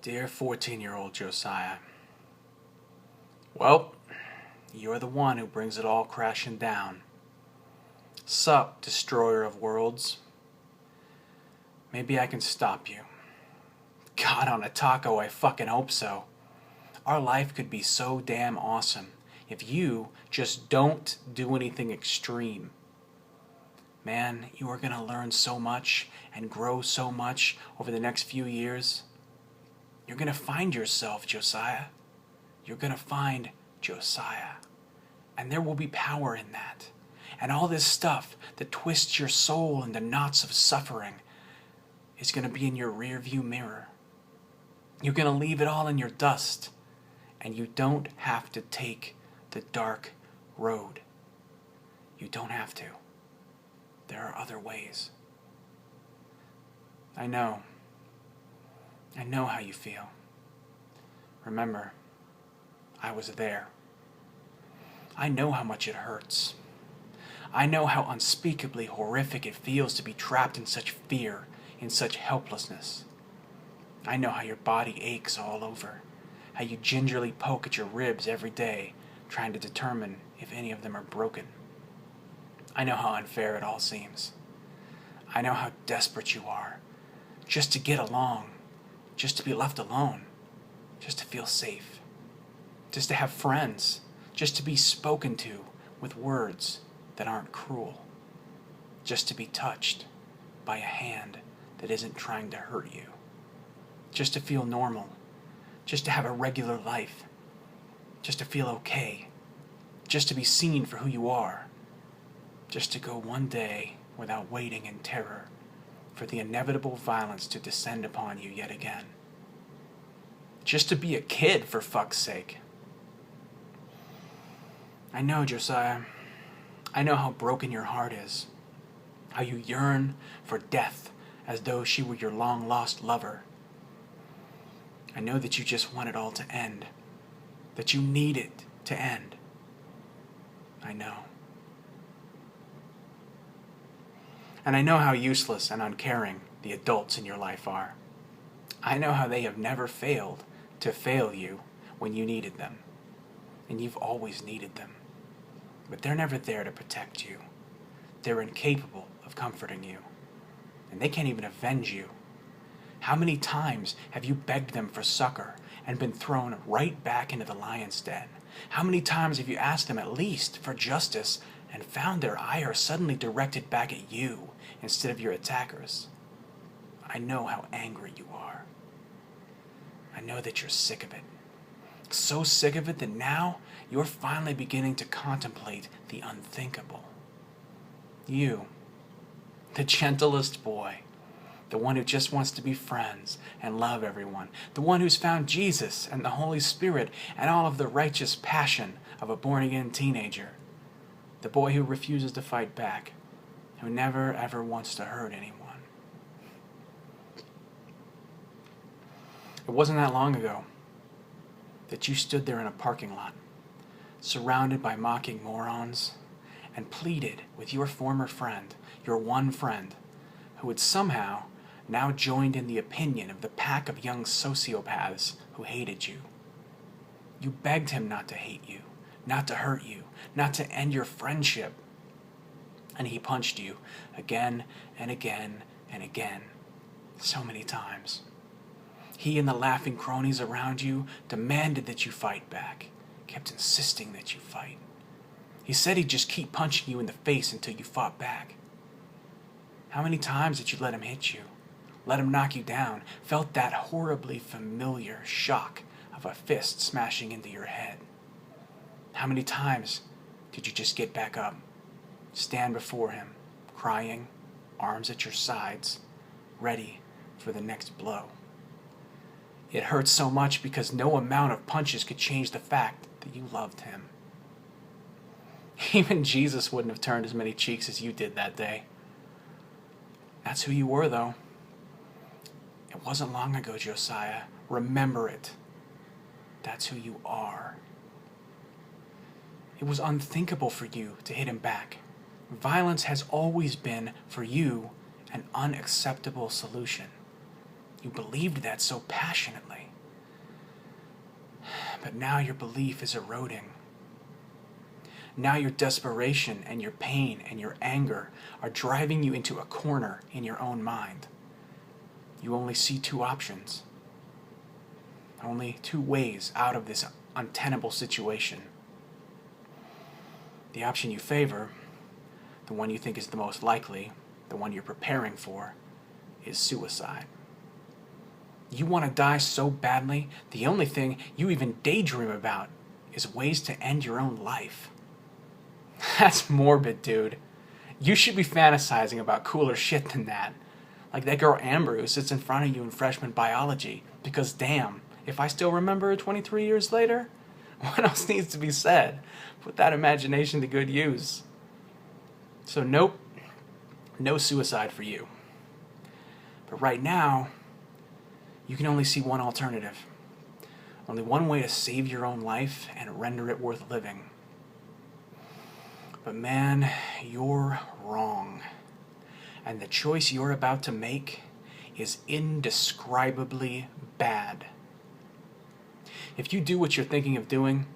Dear 14-year-old Josiah, well, you're the one who brings it all crashing down. Sup, destroyer of worlds. Maybe I can stop you. God, on a taco, I fucking hope so. Our life could be so damn awesome if you just don't do anything extreme. Man, you are gonna learn so much and grow so much over the next few years. You're gonna find yourself, Josiah. You're gonna find Josiah. And there will be power in that. And all this stuff that twists your soul into knots of suffering is gonna be in your rearview mirror. You're gonna leave it all in your dust. And you don't have to take the dark road. You don't have to. There are other ways. I know how you feel. Remember, I was there. I know how much it hurts. I know how unspeakably horrific it feels to be trapped in such fear, in such helplessness. I know how your body aches all over, how you gingerly poke at your ribs every day, trying to determine if any of them are broken. I know how unfair it all seems. I know how desperate you are, just to get along, just to be left alone, just to feel safe, just to have friends, just to be spoken to with words that aren't cruel, just to be touched by a hand that isn't trying to hurt you, just to feel normal, just to have a regular life, just to feel okay, just to be seen for who you are, just to go one day without waiting in terror for the inevitable violence to descend upon you yet again. Just to be a kid, for fuck's sake. I know, Josiah. I know how broken your heart is. How you yearn for death as though she were your long-lost lover. I know that you just want it all to end. That you need it to end. I know. And I know how useless and uncaring the adults in your life are. I know how they have never failed to fail you when you needed them. And you've always needed them. But they're never there to protect you. They're incapable of comforting you. And they can't even avenge you. How many times have you begged them for succor and been thrown right back into the lion's den? How many times have you asked them at least for justice and found their ire suddenly directed back at you instead of your attackers? I know how angry you are. I know that you're sick of it. So sick of it that now you're finally beginning to contemplate the unthinkable. You, the gentlest boy, the one who just wants to be friends and love everyone, the one who's found Jesus and the Holy Spirit and all of the righteous passion of a born-again teenager, the boy who refuses to fight back, who never ever wants to hurt anyone. It wasn't that long ago that you stood there in a parking lot, surrounded by mocking morons, and pleaded with your former friend, your one friend, who had somehow now joined in the opinion of the pack of young sociopaths who hated you. You begged him not to hate you, not to hurt you, not to end your friendship. And he punched you again and again and again, so many times. He and the laughing cronies around you demanded that you fight back, kept insisting that you fight. He said he'd just keep punching you in the face until you fought back. How many times did you let him hit you, let him knock you down, felt that horribly familiar shock of a fist smashing into your head? How many times did you just get back up, stand before him, crying, arms at your sides, ready for the next blow? It hurt so much because no amount of punches could change the fact that you loved him. Even Jesus wouldn't have turned as many cheeks as you did that day. That's who you were, though. It wasn't long ago, Josiah. Remember it. That's who you are. It was unthinkable for you to hit him back. Violence has always been, for you, an unacceptable solution. You believed that so passionately. But now your belief is eroding. Now your desperation and your pain and your anger are driving you into a corner in your own mind. You only see two options. Only two ways out of this untenable situation. The option you favor, the one you think is the most likely, the one you're preparing for, is suicide. You want to die so badly, the only thing you even daydream about is ways to end your own life. That's morbid, dude. You should be fantasizing about cooler shit than that. Like that girl Amber who sits in front of you in freshman biology. Because damn, if I still remember her 23 years later, what else needs to be said? Put that imagination to good use. So nope, no suicide for you. But right now, you can only see one alternative. Only one way to save your own life and render it worth living. But man, you're wrong. And the choice you're about to make is indescribably bad. If you do what you're thinking of doing,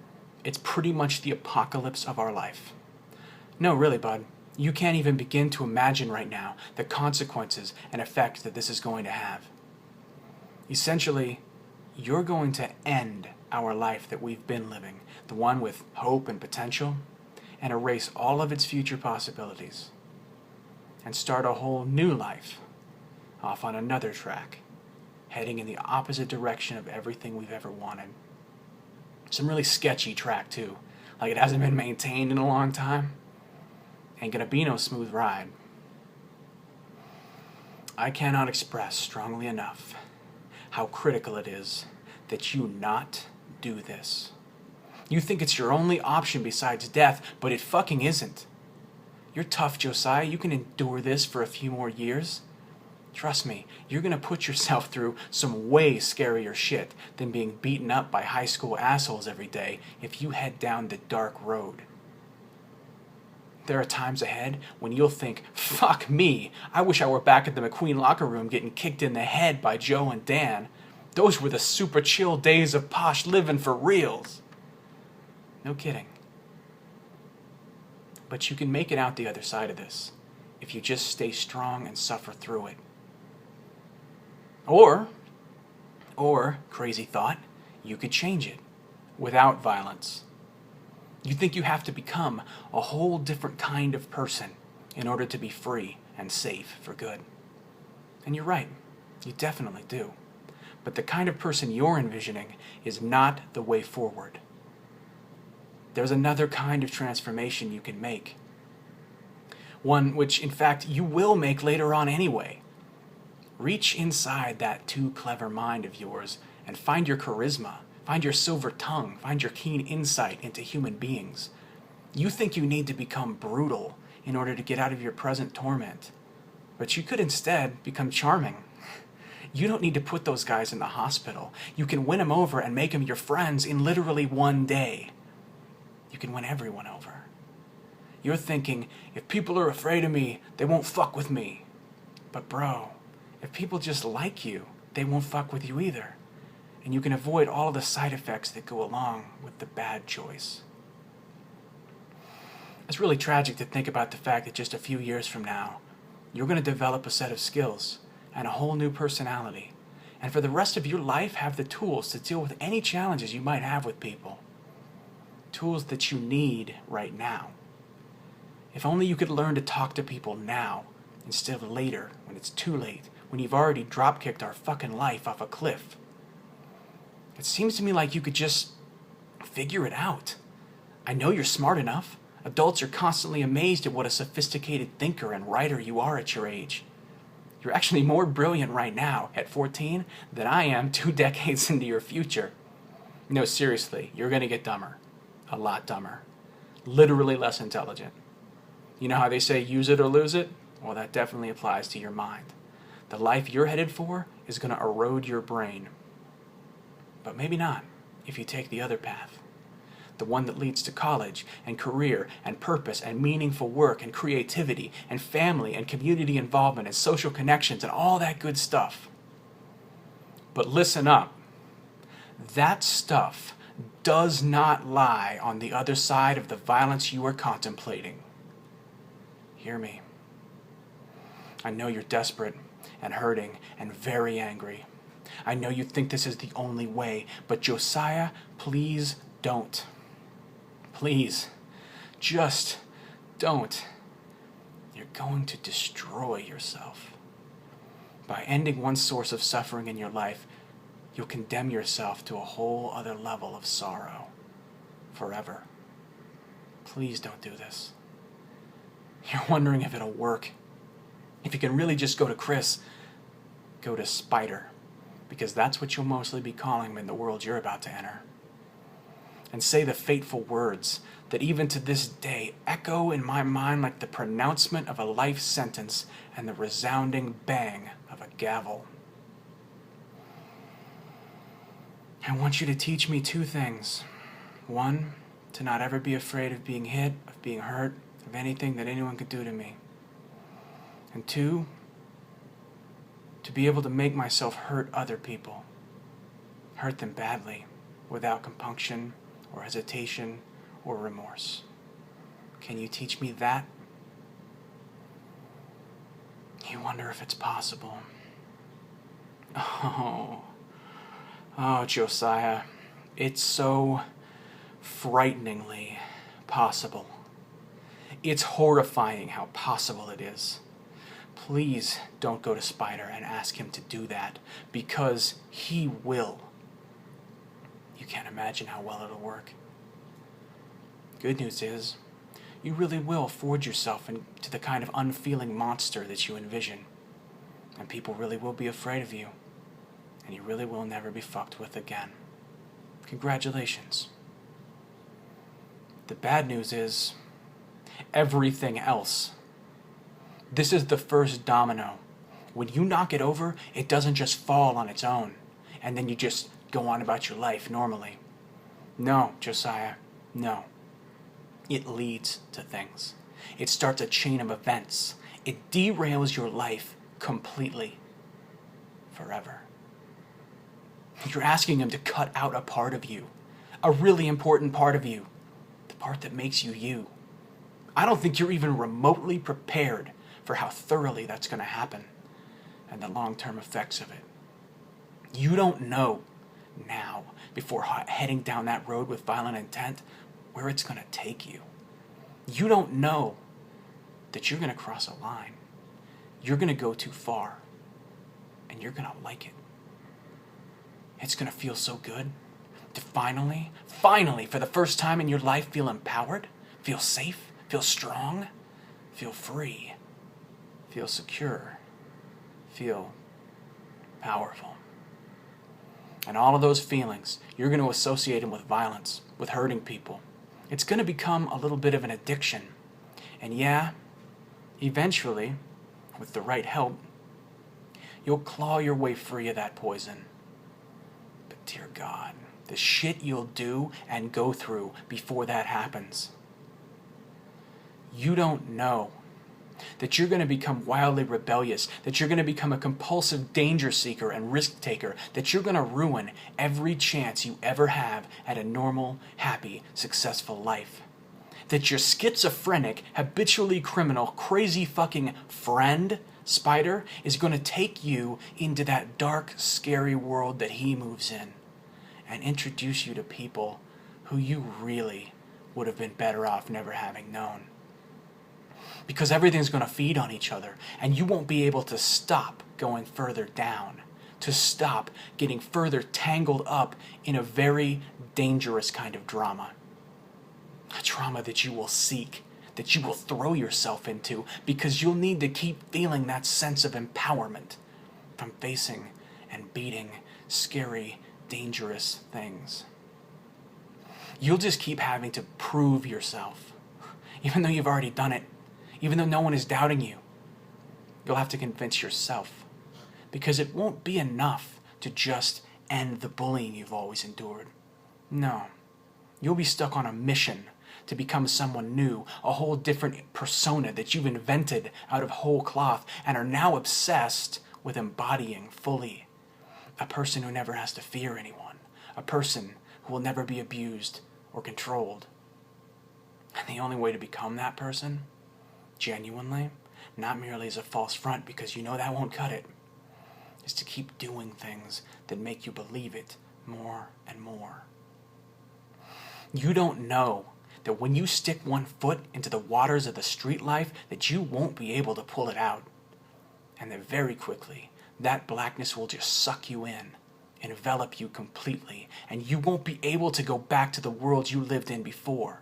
it's pretty much the apocalypse of our life. No, really, bud. You can't even begin to imagine right now the consequences and effects that this is going to have. Essentially, you're going to end our life that we've been living, the one with hope and potential, and erase all of its future possibilities, and start a whole new life, off on another track, heading in the opposite direction of everything we've ever wanted. Some really sketchy track, too, like it hasn't been maintained in a long time. Ain't gonna be no smooth ride. I cannot express strongly enough how critical it is that you not do this. You think it's your only option besides death, but it fucking isn't. You're tough, Josiah. You can endure this for a few more years. Trust me, you're gonna put yourself through some way scarier shit than being beaten up by high school assholes every day if you head down the dark road. There are times ahead when you'll think, fuck me, I wish I were back at the McQueen locker room getting kicked in the head by Joe and Dan. Those were the super chill days of posh living for reals. No kidding. But you can make it out the other side of this if you just stay strong and suffer through it. Or, crazy thought, you could change it without violence. You think you have to become a whole different kind of person in order to be free and safe for good. And you're right, you definitely do. But the kind of person you're envisioning is not the way forward. There's another kind of transformation you can make. One which, in fact, you will make later on anyway. Reach inside that too clever mind of yours and find your charisma, find your silver tongue, find your keen insight into human beings. You think you need to become brutal in order to get out of your present torment. But you could instead become charming. You don't need to put those guys in the hospital. You can win them over and make them your friends in literally one day. You can win everyone over. You're thinking, if people are afraid of me, they won't fuck with me. But bro, if people just like you, they won't fuck with you either. And you can avoid all the side effects that go along with the bad choice. It's really tragic to think about the fact that just a few years from now, you're going to develop a set of skills and a whole new personality, and for the rest of your life have the tools to deal with any challenges you might have with people. Tools that you need right now. If only you could learn to talk to people now, instead of later, when it's too late, when you've already drop-kicked our fucking life off a cliff. It seems to me like you could just figure it out. I know you're smart enough. Adults are constantly amazed at what a sophisticated thinker and writer you are at your age. You're actually more brilliant right now, at 14, than I am 2 decades into your future. No, seriously, you're going to get dumber. A lot dumber. Literally less intelligent. You know how they say use it or lose it? Well, that definitely applies to your mind. The life you're headed for is going to erode your brain. But maybe not, if you take the other path. The one that leads to college and career and purpose and meaningful work and creativity and family and community involvement and social connections and all that good stuff. But listen up. That stuff does not lie on the other side of the violence you are contemplating. Hear me. I know you're desperate and hurting and very angry. I know you think this is the only way, but Josiah, please don't. Please, just don't. You're going to destroy yourself. By ending one source of suffering in your life, you'll condemn yourself to a whole other level of sorrow forever. Please don't do this. You're wondering if it'll work. If you can really just go to Chris, go to Spider, because that's what you'll mostly be calling him in the world you're about to enter. And say the fateful words that even to this day echo in my mind like the pronouncement of a life sentence and the resounding bang of a gavel. I want you to teach me two things. One, to not ever be afraid of being hit, of being hurt, of anything that anyone could do to me. And two, to be able to make myself hurt other people. Hurt them badly, without compunction or hesitation or remorse. Can you teach me that? You wonder if it's possible. Oh, Josiah, it's so frighteningly possible. It's horrifying how possible it is. Please don't go to Spider and ask him to do that, because he will. You can't imagine how well it'll work. Good news is, you really will forge yourself into the kind of unfeeling monster that you envision. And people really will be afraid of you. And you really will never be fucked with again. Congratulations. The bad news is, everything else. This is the first domino. When you knock it over, it doesn't just fall on its own, and then you just go on about your life normally. No, Josiah, no. It leads to things. It starts a chain of events. It derails your life completely. Forever. You're asking him to cut out a part of you. A really important part of you. The part that makes you you. I don't think you're even remotely prepared for how thoroughly that's going to happen and the long-term effects of it. You don't know now, before heading down that road with violent intent, where it's going to take you. You don't know that you're going to cross a line. You're going to go too far, and you're going to like it. It's going to feel so good to finally, for the first time in your life, feel empowered, feel safe, feel strong, feel free, feel secure, feel powerful. And all of those feelings, you're going to associate them with violence, with hurting people. It's going to become a little bit of an addiction. And yeah, eventually, with the right help, you'll claw your way free of that poison. But dear God, the shit you'll do and go through before that happens. You don't know that you're going to become wildly rebellious, that you're going to become a compulsive danger seeker and risk taker, that you're going to ruin every chance you ever have at a normal, happy, successful life. That your schizophrenic, habitually criminal, crazy fucking friend, Spider, is going to take you into that dark, scary world that he moves in and introduce you to people who you really would have been better off never having known. Because everything's going to feed on each other, and you won't be able to stop going further down, to stop getting further tangled up in a very dangerous kind of drama. A drama that you will seek, that you will throw yourself into, because you'll need to keep feeling that sense of empowerment from facing and beating scary, dangerous things. You'll just keep having to prove yourself, even though you've already done it. Even though no one is doubting you, you'll have to convince yourself, because it won't be enough to just end the bullying you've always endured. No, you'll be stuck on a mission to become someone new, a whole different persona that you've invented out of whole cloth and are now obsessed with embodying fully. A person who never has to fear anyone, a person who will never be abused or controlled. And the only way to become that person, genuinely, not merely as a false front because you know that won't cut it, is to keep doing things that make you believe it more and more. You don't know that when you stick one foot into the waters of the street life that you won't be able to pull it out. And that very quickly, that blackness will just suck you in, envelop you completely, and you won't be able to go back to the world you lived in before.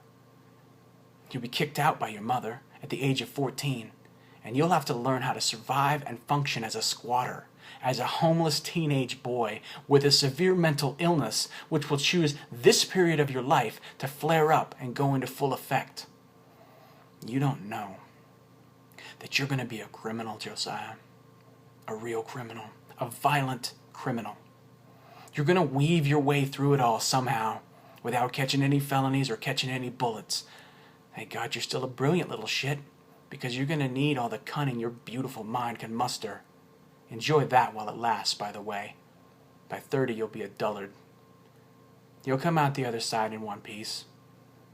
You'll be kicked out by your mother at the age of 14, and you'll have to learn how to survive and function as a squatter, as a homeless teenage boy with a severe mental illness which will choose this period of your life to flare up and go into full effect. You don't know that you're going to be a criminal, Josiah. A real criminal. A violent criminal. You're going to weave your way through it all somehow without catching any felonies or catching any bullets. Thank God you're still a brilliant little shit, because you're going to need all the cunning your beautiful mind can muster. Enjoy that while it lasts, by the way. By 30, you'll be a dullard. You'll come out the other side in one piece.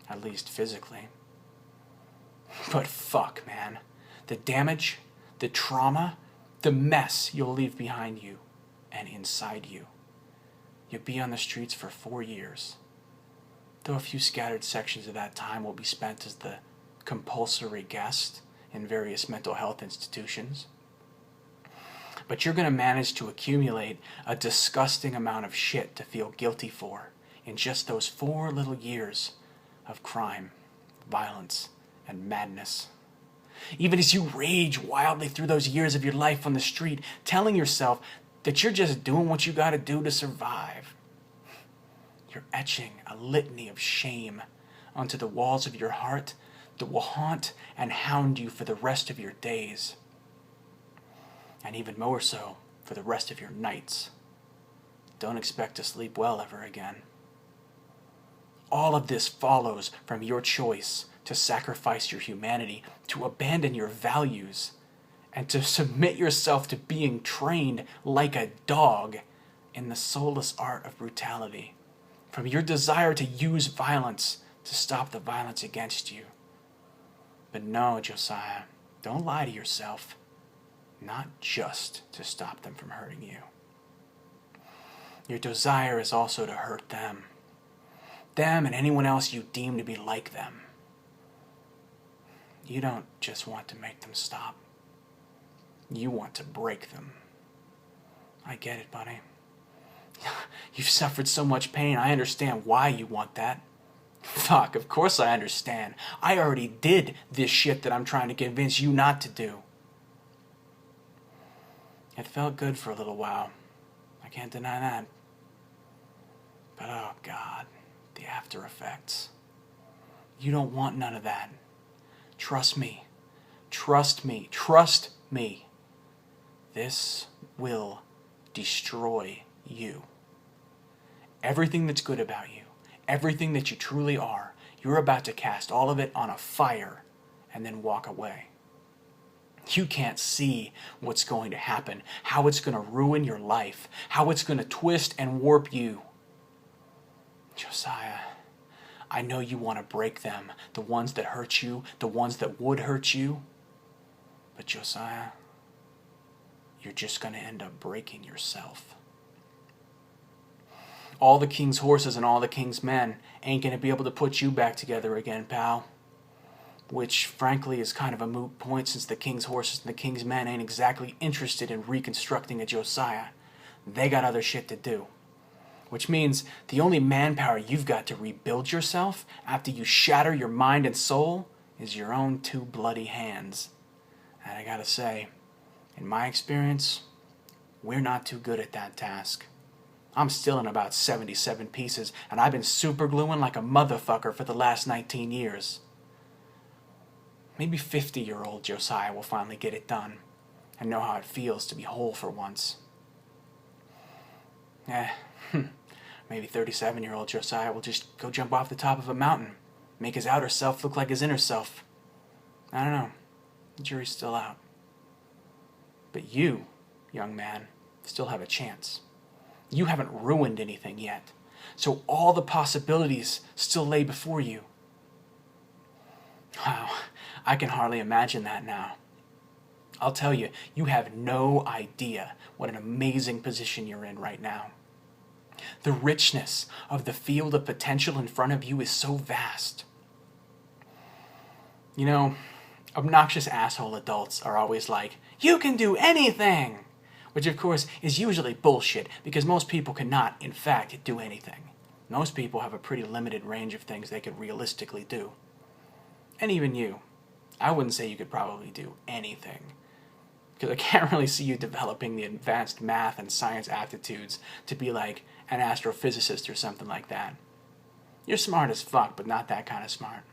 At least physically. But fuck, man. The damage, the trauma, the mess you'll leave behind you and inside you. You'll be on the streets for 4 years. Though a few scattered sections of that time will be spent as the compulsory guest in various mental health institutions. But you're going to manage to accumulate a disgusting amount of shit to feel guilty for in just those 4 little years of crime, violence, and madness. Even as you rage wildly through those years of your life on the street, telling yourself that you're just doing what you got to do to survive. You're etching a litany of shame onto the walls of your heart that will haunt and hound you for the rest of your days. And even more so for the rest of your nights. Don't expect to sleep well ever again. All of this follows from your choice to sacrifice your humanity, to abandon your values, and to submit yourself to being trained like a dog in the soulless art of brutality, from your desire to use violence to stop the violence against you. But no, Josiah, don't lie to yourself. Not just to stop them from hurting you. Your desire is also to hurt them. Them and anyone else you deem to be like them. You don't just want to make them stop. You want to break them. I get it, buddy. You've suffered so much pain, I understand why you want that. Fuck, of course I understand. I already did this shit that I'm trying to convince you not to do. It felt good for a little while. I can't deny that. But oh God, the after effects. You don't want none of that. Trust me. Trust me. Trust me. This will destroy you. Everything that's good about you, everything that you truly are, you're about to cast all of it on a fire and then walk away. You can't see what's going to happen, how it's going to ruin your life, how it's going to twist and warp you. Josiah, I know you want to break them, the ones that hurt you, the ones that would hurt you. But Josiah, you're just going to end up breaking yourself. All the king's horses and all the king's men ain't going to be able to put you back together again, pal. Which, frankly, is kind of a moot point since the king's horses and the king's men ain't exactly interested in reconstructing a Josiah. They got other shit to do. Which means the only manpower you've got to rebuild yourself after you shatter your mind and soul is your own 2 bloody hands. And I gotta say, in my experience, we're not too good at that task. I'm still in about 77 pieces, and I've been supergluing like a motherfucker for the last 19 years. Maybe 50-year-old Josiah will finally get it done and know how it feels to be whole for once. Maybe 37-year-old Josiah will just go jump off the top of a mountain, make his outer self look like his inner self. I don't know. The jury's still out. But you, young man, still have a chance. You haven't ruined anything yet. so all the possibilities still lay before you. Wow, I can hardly imagine that now. I'll tell you, you have no idea what an amazing position you're in right now. The richness of the field of potential in front of you is so vast. You know, obnoxious asshole adults are always like, you can do anything! Which of course is usually bullshit, because most people cannot, in fact, do anything. Most people have a pretty limited range of things they could realistically do. And even you. I wouldn't say you could probably do anything, because I can't really see you developing the advanced math and science aptitudes to be like an astrophysicist or something like that. You're smart as fuck, but not that kind of smart.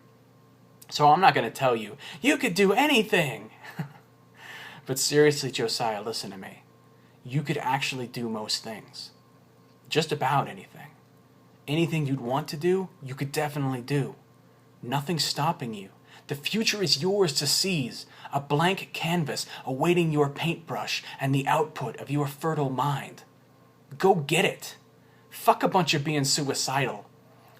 So I'm not going to tell you, you could do anything! But seriously, Josiah, listen to me. You could actually do most things. Just about anything. Anything you'd want to do, you could definitely do. Nothing's stopping you. The future is yours to seize, a blank canvas awaiting your paintbrush and the output of your fertile mind. Go get it. Fuck a bunch of being suicidal.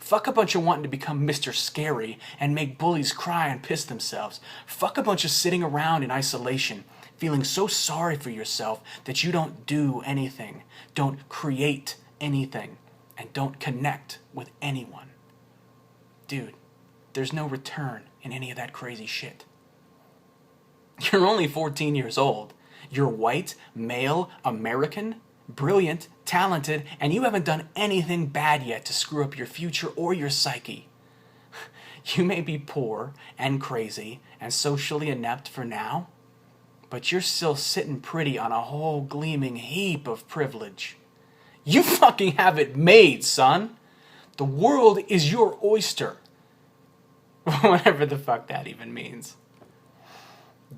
Fuck a bunch of wanting to become Mr. Scary and make bullies cry and piss themselves. Fuck a bunch of sitting around in isolation, feeling so sorry for yourself that you don't do anything, don't create anything, and don't connect with anyone. Dude, there's no return in any of that crazy shit. You're only 14 years old. You're white, male, American, brilliant, talented, and you haven't done anything bad yet to screw up your future or your psyche. You may be poor and crazy and socially inept for now, but you're still sitting pretty on a whole gleaming heap of privilege. You fucking have it made, son. The world is your oyster. Whatever the fuck that even means.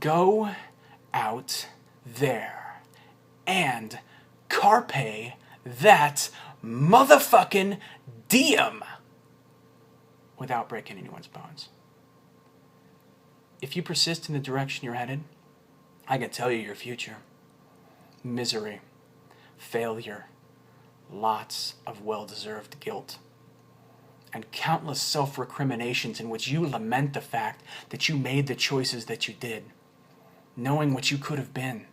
Go out there and carpe that motherfucking diem without breaking anyone's bones. If you persist in the direction you're headed, I can tell you your future. Misery, failure, lots of well-deserved guilt, and countless self-recriminations in which you lament the fact that you made the choices that you did, knowing what you could have been,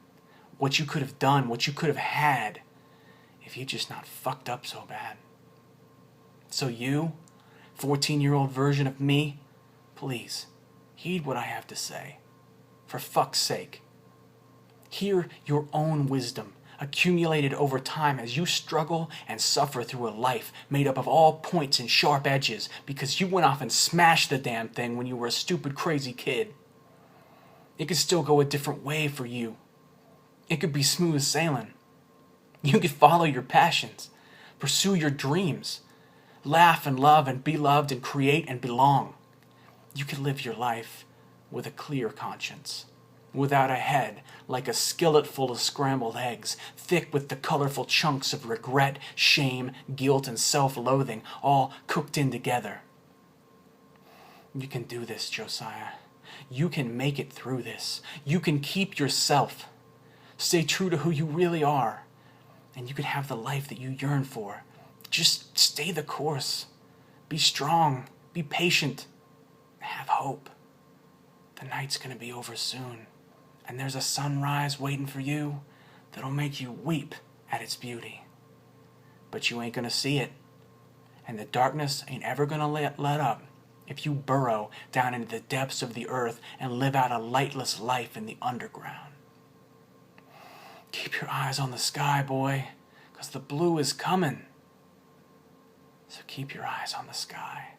what you could have done, what you could have had, if you just not fucked up so bad. So you, 14-year-old version of me, please, heed what I have to say. For fuck's sake. Hear your own wisdom, accumulated over time as you struggle and suffer through a life made up of all points and sharp edges because you went off and smashed the damn thing when you were a stupid, crazy kid. It could still go a different way for you. It could be smooth sailing. You could follow your passions, pursue your dreams, laugh and love and be loved and create and belong. You could live your life with a clear conscience, without a head like a skillet full of scrambled eggs, thick with the colorful chunks of regret, shame, guilt, and self-loathing, all cooked in together. You can do this, Josiah. You can make it through this. You can keep yourself. Stay true to who you really are, and you can have the life that you yearn for. Just stay the course. Be strong. Be patient. Have hope. The night's gonna be over soon, and there's a sunrise waiting for you that'll make you weep at its beauty. But you ain't gonna see it, and the darkness ain't ever gonna let up if you burrow down into the depths of the earth and live out a lightless life in the underground. Keep your eyes on the sky, boy, 'cause the blue is coming. So keep your eyes on the sky.